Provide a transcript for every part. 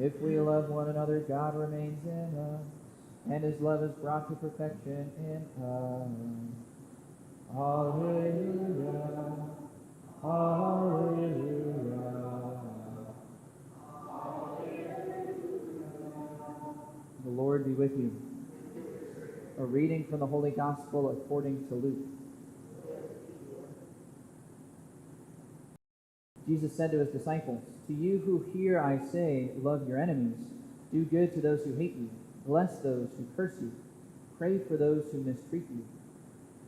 If we love one another, God remains in us, and his love is brought to perfection in us. Hallelujah. Hallelujah. The Lord be with you. A reading from the Holy Gospel according to Luke. Jesus said to his disciples, "To you who hear I say, love your enemies, do good to those who hate you, bless those who curse you, pray for those who mistreat you.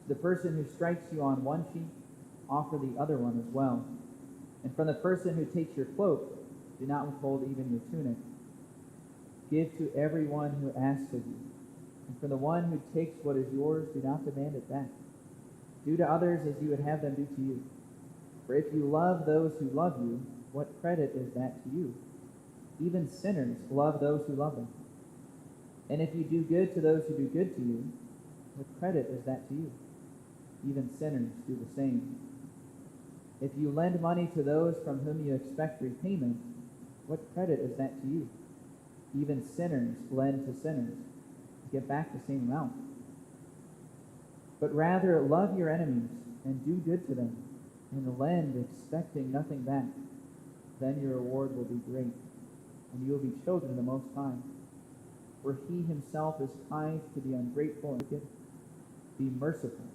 To the person who strikes you on one cheek, offer the other one as well. And from the person who takes your cloak, do not withhold even your tunic. Give to everyone who asks of you, and from the one who takes what is yours, do not demand it back. Do to others as you would have them do to you. For if you love those who love you, what credit is that to you? Even sinners love those who love them. And if you do good to those who do good to you, what credit is that to you? Even sinners do the same. If you lend money to those from whom you expect repayment, what credit is that to you? Even sinners lend to sinners to get back the same amount. But rather love your enemies and do good to them, and lend expecting nothing back. Then your reward will be great, and you will be children of the Most High. For he himself is kind to the ungrateful and wicked. Be merciful,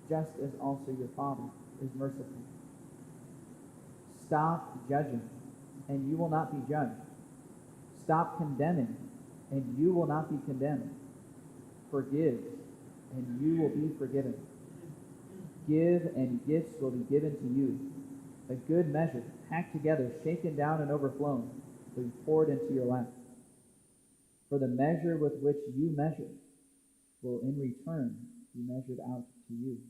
just as also your Father is merciful. Stop judging, and you will not be judged. Stop condemning, and you will not be condemned. Forgive, and you will be forgiven. Give, and gifts will be given to you. A good measure, packed together, shaken down and overflowing, will be poured into your lap. For the measure with which you measure will in return be measured out to you."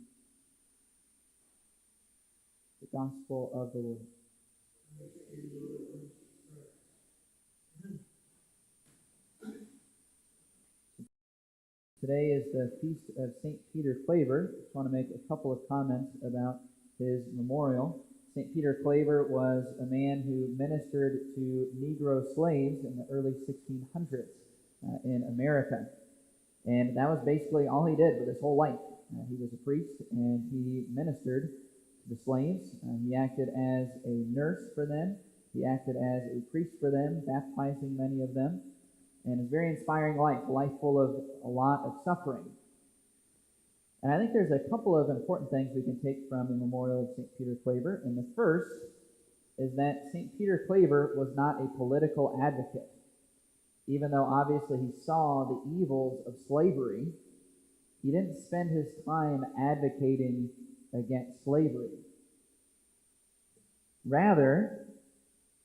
The Gospel of the Lord. Today is the feast of St. Peter Claver. I just want to make a couple of comments about his memorial. St. Peter Claver was a man who ministered to Negro slaves in the early 1600s in America. And that was basically all he did with his whole life. He was a priest, and he ministered to the slaves. He acted as a nurse for them. He acted as a priest for them, baptizing many of them. And a very inspiring life, a life full of a lot of suffering. And I think there's a couple of important things we can take from the memorial of St. Peter Claver. And the first is that St. Peter Claver was not a political advocate. Even though obviously he saw the evils of slavery, he didn't spend his time advocating against slavery. Rather,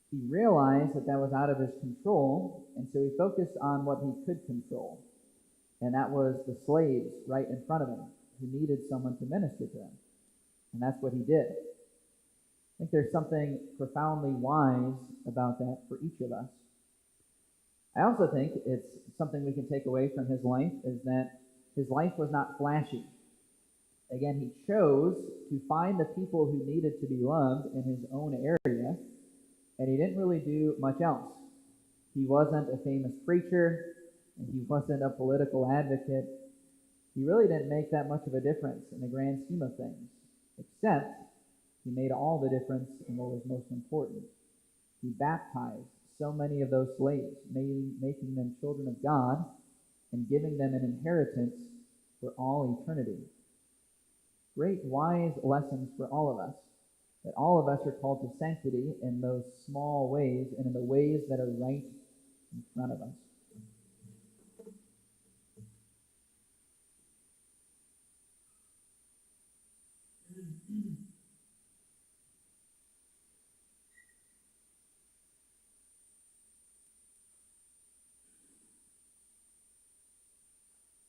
he realized that was out of his control, and so he focused on what he could control. And that was the slaves right in front of him, who needed someone to minister to them. And that's what he did. I think there's something profoundly wise about that for each of us. I also think it's something we can take away from his life, is that his life was not flashy. Again, he chose to find the people who needed to be loved in his own area, and he didn't really do much else. He wasn't a famous preacher, and he wasn't a political advocate. He really didn't make that much of a difference in the grand scheme of things, except he made all the difference in what was most important. He baptized so many of those slaves, making them children of God and giving them an inheritance for all eternity. Great wise lessons for all of us, that all of us are called to sanctity in those small ways and in the ways that are right in front of us.